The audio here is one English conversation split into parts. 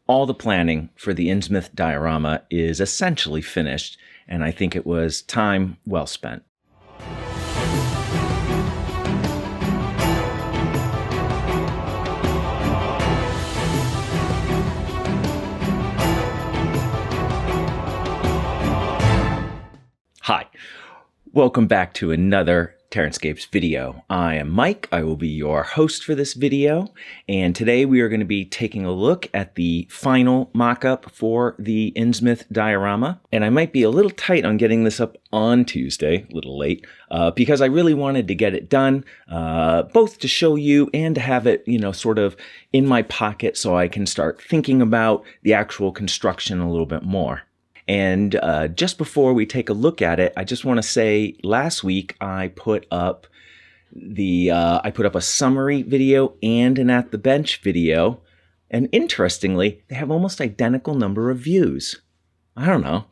All the planning for the Innsmouth diorama is essentially finished, and I think it was time well spent. Hi, welcome back to another Terranscapes video. I am Mike. I will be your host for this video, and today we are going to be taking a look at the final mock-up for the Innsmouth diorama. And I might be a little tight on getting this up on Tuesday, a little late, because I really wanted to get it done, both to show you and to have it, sort of in my pocket so I can start thinking about the actual construction a little bit more. And just before we take a look at it, I just want to say last week I put up a summary video and an at the bench video, and interestingly, they have almost identical number of views. I don't know.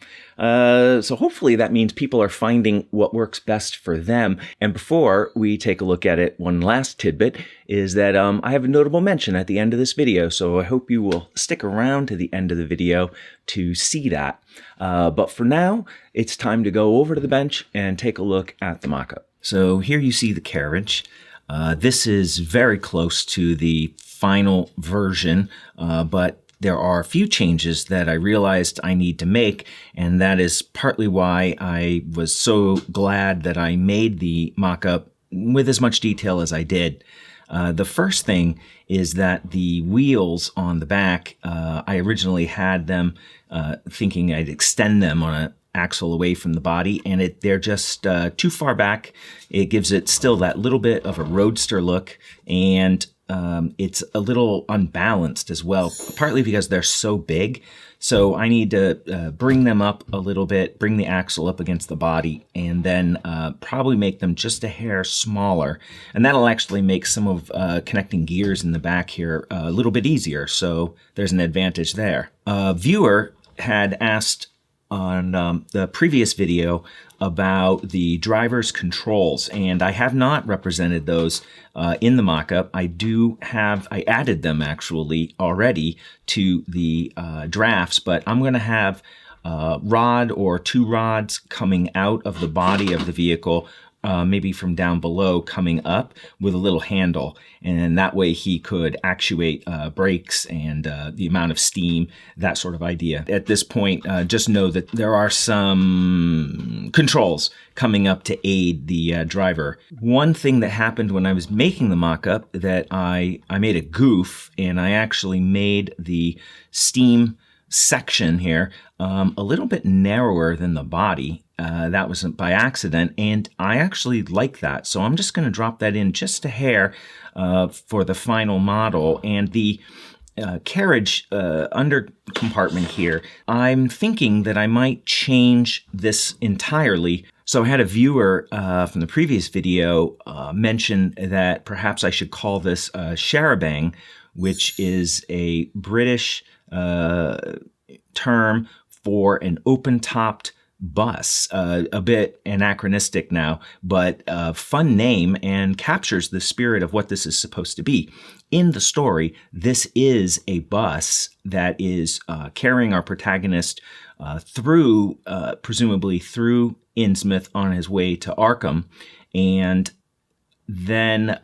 So hopefully that means people are finding what works best for them. And before we take a look at it, one last tidbit is that I have a notable mention at the end of this video, so I hope you will stick around to the end of the video to see that. But for now, it's time to go over to the bench and take a look at the mock-up. So here you see the carriage. This is very close to the final version, but there are a few changes that I realized I need to make, and that is partly why I was so glad that I made the mock-up with as much detail as I did. The first thing is that the wheels on the back, I originally had them thinking I'd extend them on an axle away from the body, and they're just too far back. It gives it still that little bit of a roadster look, and it's a little unbalanced as well, partly because they're so big. So I need to bring them up a little bit, bring the axle up against the body, and then probably make them just a hair smaller. And that'll actually make some of connecting gears in the back here a little bit easier. So there's an advantage there. A viewer had asked on the previous video about the driver's controls, and I have not represented those in the mock-up. I added them actually already to the drafts, but I'm going to have a rod or two rods coming out of the body of the vehicle, maybe from down below coming up with a little handle, and that way he could actuate brakes and the amount of steam, that sort of idea. At this point, just know that there are some controls coming up to aid the driver. One thing that happened when I was making the mock-up that I made a goof, and I actually made the steam section here a little bit narrower than the body. That was by accident, and I actually like that. So I'm just going to drop that in just a hair for the final model. And the carriage under compartment here, I'm thinking that I might change this entirely. So I had a viewer from the previous video mention that perhaps I should call this charabanc, which is a British term for an open-topped bus, a bit anachronistic now, but a fun name and captures the spirit of what this is supposed to be. In the story, this is a bus that is carrying our protagonist through, presumably through Innsmouth on his way to Arkham, and then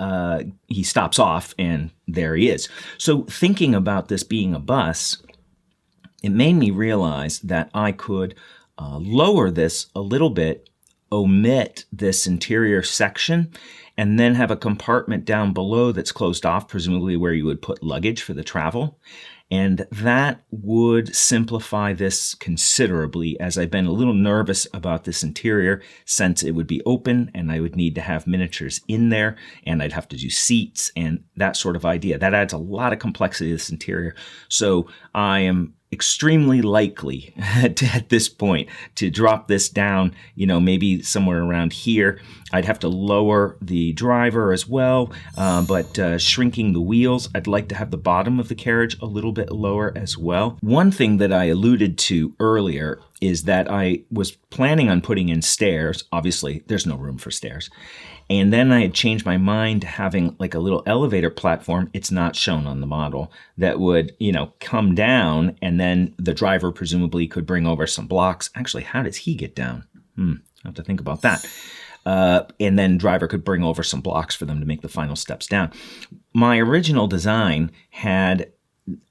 he stops off and there he is. So thinking about this being a bus, it made me realize that I could lower this a little bit, omit this interior section, and then have a compartment down below that's closed off, presumably where you would put luggage for the travel. And that would simplify this considerably, as I've been a little nervous about this interior since it would be open and I would need to have miniatures in there and I'd have to do seats and that sort of idea. That adds a lot of complexity to this interior. So I am extremely likely at this point to drop this down, maybe somewhere around here. I'd have to lower the driver as well, but shrinking the wheels, I'd like to have the bottom of the carriage a little bit lower as well. One thing that I alluded to earlier is that I was planning on putting in stairs. Obviously, there's no room for stairs. And then I had changed my mind to having like a little elevator platform. It's not shown on the model, that would, come down, and then the driver presumably could bring over some blocks. Actually, how does he get down? I have to think about that. And then driver could bring over some blocks for them to make the final steps down. My original design had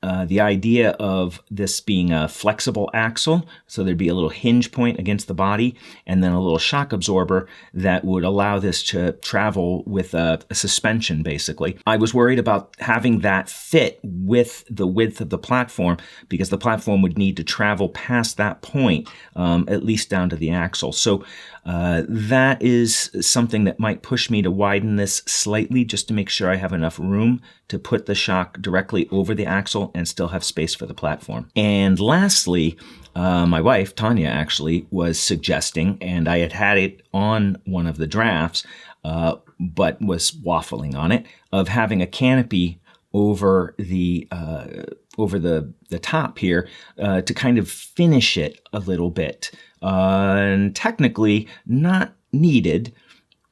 the idea of this being a flexible axle, so there'd be a little hinge point against the body and then a little shock absorber that would allow this to travel with a suspension, basically. I was worried about having that fit with the width of the platform, because the platform would need to travel past that point, at least down to the axle. So that is something that might push me to widen this slightly, just to make sure I have enough room to put the shock directly over the axle and still have space for the platform. And lastly, my wife, Tanya, actually was suggesting, and I had it on one of the drafts, but was waffling on it, of having a canopy over the top here to kind of finish it a little bit. And technically not needed,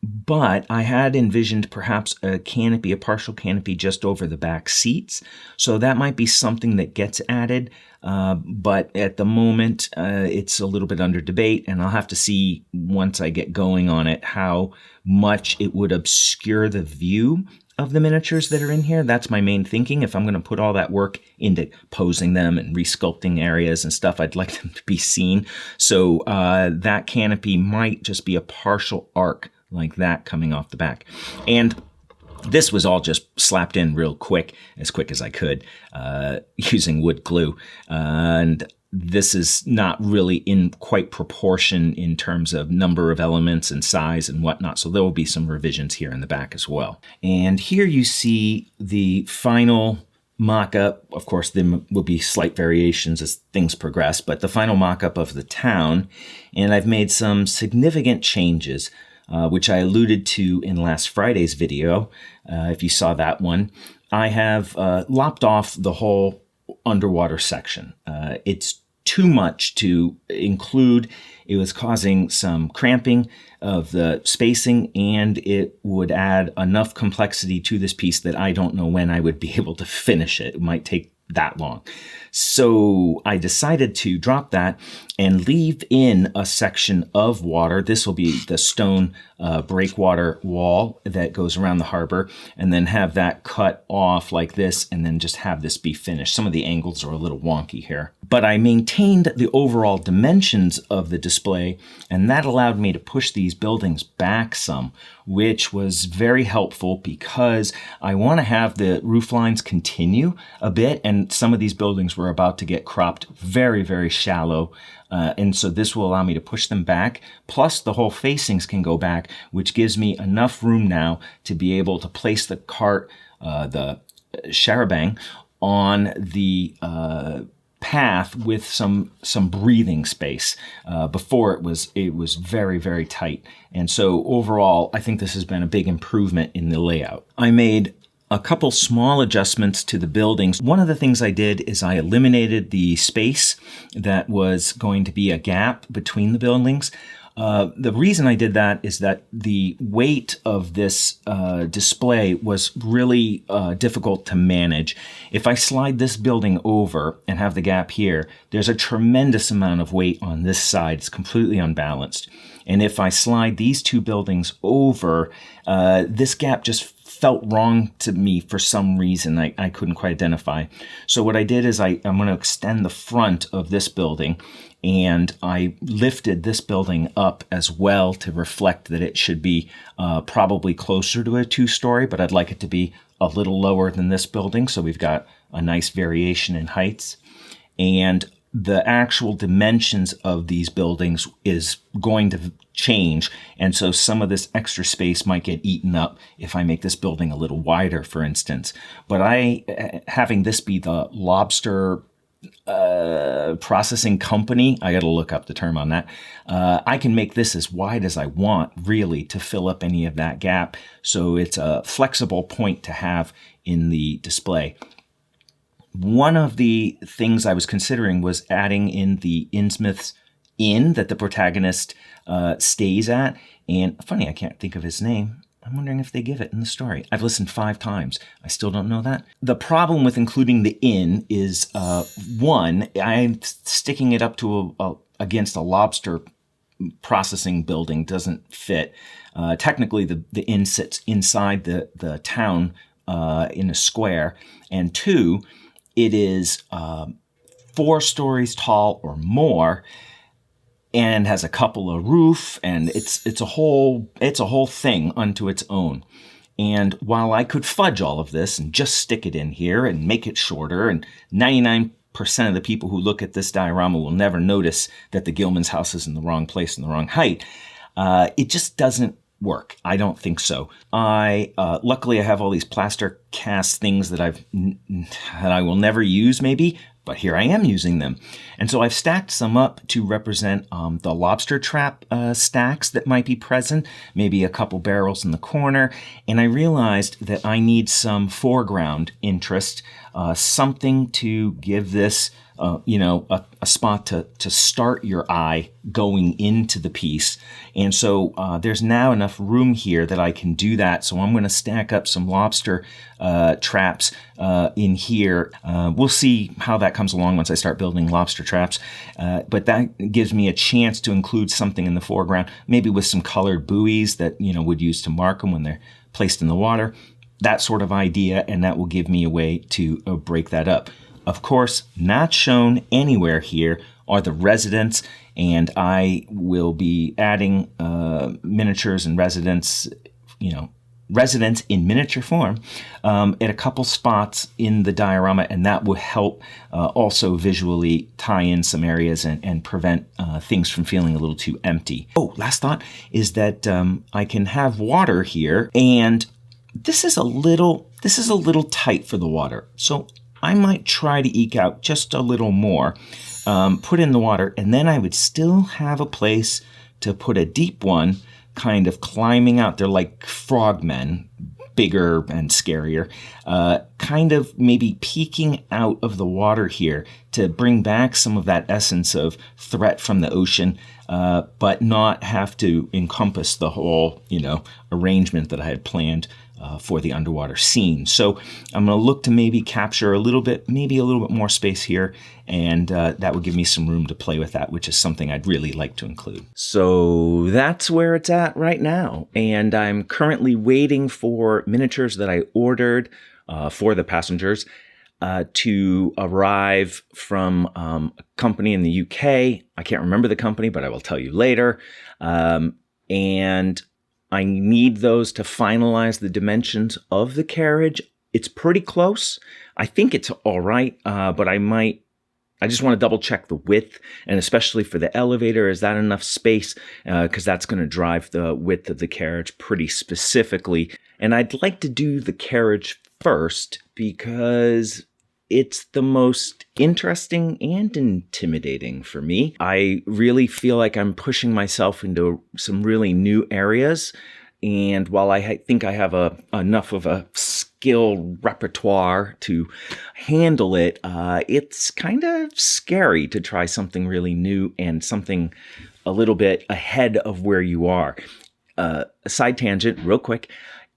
but I had envisioned perhaps a canopy, a partial canopy just over the back seats. So that might be something that gets added. But at the moment, it's a little bit under debate, and I'll have to see once I get going on it how much it would obscure the view of the miniatures that are in here. That's my main thinking. If I'm going to put all that work into posing them and resculpting areas and stuff, I'd like them to be seen. So that canopy might just be a partial arc like that coming off the back. And this was all just slapped in real quick as I could, using wood glue. And this is not really in quite proportion in terms of number of elements and size and whatnot. So there will be some revisions here in the back as well. And here you see the final mock-up. Of course, there will be slight variations as things progress, but the final mock-up of the town. And I've made some significant changes, which I alluded to in last Friday's video, if you saw that one. I have lopped off the whole underwater section. It's too much to include. It was causing some cramping of the spacing, and it would add enough complexity to this piece that I don't know when I would be able to finish it. It might take that long. So I decided to drop that and leave in a section of water. This will be the stone breakwater wall that goes around the harbor, and then have that cut off like this, and then just have this be finished. Some of the angles are a little wonky here. But I maintained the overall dimensions of the display, and that allowed me to push these buildings back some, which was very helpful because I want to have the roof lines continue a bit, and some of these buildings were about to get cropped very, very shallow. And so this will allow me to push them back. Plus the whole facings can go back, which gives me enough room now to be able to place the cart, the charabanc, on the path with some breathing space. Before it was very, very tight. And so overall, I think this has been a big improvement in the layout. I made a couple small adjustments to the buildings. One of the things I did is I eliminated the space that was going to be a gap between the buildings. The reason I did that is that the weight of this display was really difficult to manage. If I slide this building over and have the gap here, there's a tremendous amount of weight on this side. It's completely unbalanced. And if I slide these two buildings over, this gap just felt wrong to me for some reason I couldn't quite identify. So what I did is I'm going to extend the front of this building, and I lifted this building up as well to reflect that it should be probably closer to a two-story, but I'd like it to be a little lower than this building, so we've got a nice variation in heights. And the actual dimensions of these buildings is going to change, and so some of this extra space might get eaten up if I make this building a little wider, for instance. But having this be the lobster processing company, I got to look up the term on that, I can make this as wide as I want, really, to fill up any of that gap. So it's a flexible point to have in the display. One of the things I was considering was adding in the Innsmouth's inn that the protagonist stays at. And funny, I can't think of his name. I'm wondering if they give it in the story. I've listened 5 times. I still don't know that. The problem with including the inn is, one, I'm sticking it up to against a lobster processing building doesn't fit. Technically, the inn sits inside the town in a square. And 2, it is 4 stories tall or more, and has a couple of roof, and it's a whole thing unto its own. And while I could fudge all of this and just stick it in here and make it shorter, and 99% of the people who look at this diorama will never notice that the Gilman's house is in the wrong place and the wrong height, it just doesn't work. I don't think so. Luckily I have all these plaster cast things that I will never use maybe, but here I am using them. And so I've stacked some up to represent the lobster trap stacks that might be present, maybe a couple barrels in the corner. And I realized that I need some foreground interest, something to give this a spot to start your eye going into the piece. And so there's now enough room here that I can do that. So I'm going to stack up some lobster traps in here. We'll see how that comes along once I start building lobster traps. But that gives me a chance to include something in the foreground, maybe with some colored buoys that, would use to mark them when they're placed in the water. That sort of idea, and that will give me a way to break that up. Of course, not shown anywhere here are the residents, and I will be adding miniatures and residents in miniature form at a couple spots in the diorama, and that will help also visually tie in some areas and prevent things from feeling a little too empty. Oh, last thought is that I can have water here, and this is a little tight for the water, so I might try to eke out just a little more, put in the water, and then I would still have a place to put a deep one kind of climbing out. They're like frogmen, bigger and scarier, kind of maybe peeking out of the water here to bring back some of that essence of threat from the ocean, but not have to encompass the whole, arrangement that I had planned for the underwater scene. So I'm going to look to maybe capture a little bit more space here, and that would give me some room to play with that, which is something I'd really like to include. So that's where it's at right now, and I'm currently waiting for miniatures that I ordered for the passengers to arrive from a company in the UK. I can't remember the company, but I will tell you later. And I need those to finalize the dimensions of the carriage. It's pretty close. I think it's all right, but I just want to double check the width, and especially for the elevator, is that enough space? Because that's going to drive the width of the carriage pretty specifically. And I'd like to do the carriage first because it's the most interesting and intimidating for me. I really feel like I'm pushing myself into some really new areas. And while I think I have enough of a skill repertoire to handle it, it's kind of scary to try something really new and something a little bit ahead of where you are. A side tangent, real quick.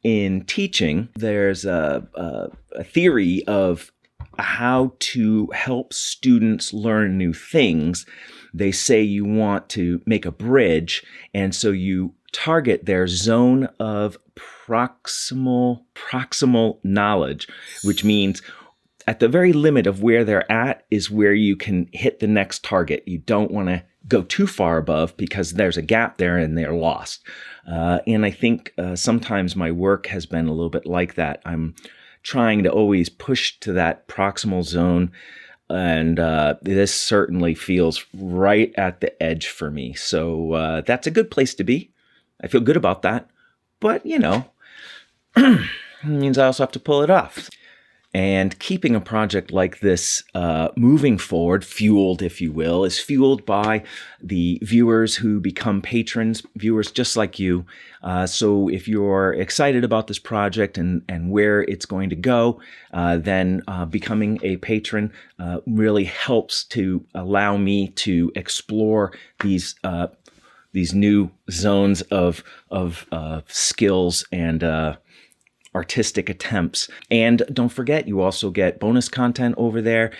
In teaching, there's a theory of how to help students learn new things. They say you want to make a bridge, and so you target their zone of proximal knowledge, which means at the very limit of where they're at is where you can hit the next target. You don't want to go too far above because there's a gap there and they're lost. And I think sometimes my work has been a little bit like that. I'm trying to always push to that proximal zone, and this certainly feels right at the edge for me. So that's a good place to be. I feel good about that, but it means I also have to pull it off. And keeping a project like this moving forward, fueled, if you will, is fueled by the viewers who become patrons, viewers just like you. So if you're excited about this project and where it's going to go, then becoming a patron really helps to allow me to explore these these new zones of skills and artistic attempts. And don't forget, you also get bonus content over there,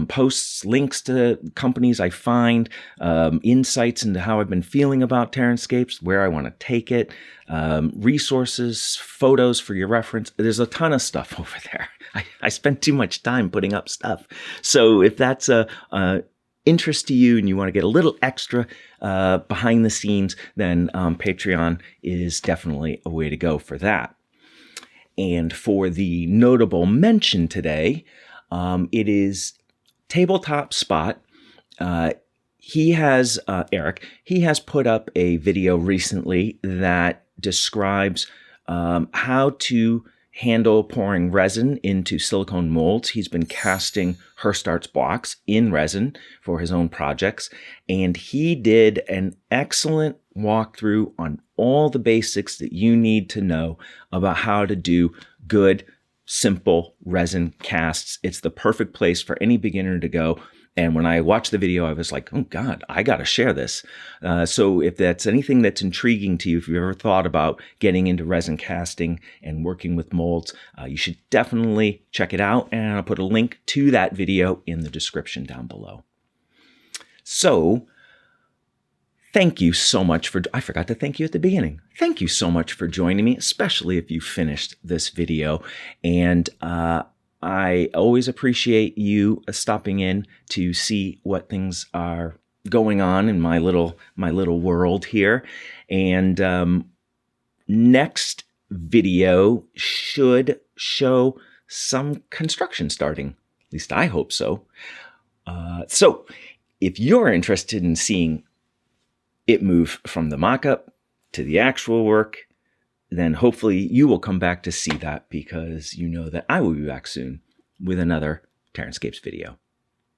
posts, links to companies I find, insights into how I've been feeling about Terranscapes, where I want to take it, resources, photos for your reference. There's a ton of stuff over there. I spend too much time putting up stuff. So if that's a interest to you and you want to get a little extra behind the scenes, then Patreon is definitely a way to go for that. And for the notable mention today, it is TableTop Spot. Eric, he has put up a video recently that describes how to handle pouring resin into silicone molds. He's been casting Herstarts blocks in resin for his own projects, and he did an excellent walkthrough on all the basics that you need to know about how to do good, simple resin casts. It's the perfect place for any beginner to go. And when I watched the video, I was like, oh God, I got to share this. So if that's anything that's intriguing to you, if you've ever thought about getting into resin casting and working with molds, you should definitely check it out. And I'll put a link to that video in the description down below. So thank you so much I forgot to thank you at the beginning. Thank you so much for joining me, especially if you finished this video. And I always appreciate you stopping in to see what things are going on in my little world here. And next video should show some construction starting. At least I hope so. So if you're interested in seeing it move from the mock-up to the actual work, then hopefully you will come back to see that, because you know that I will be back soon with another Terranscapes video.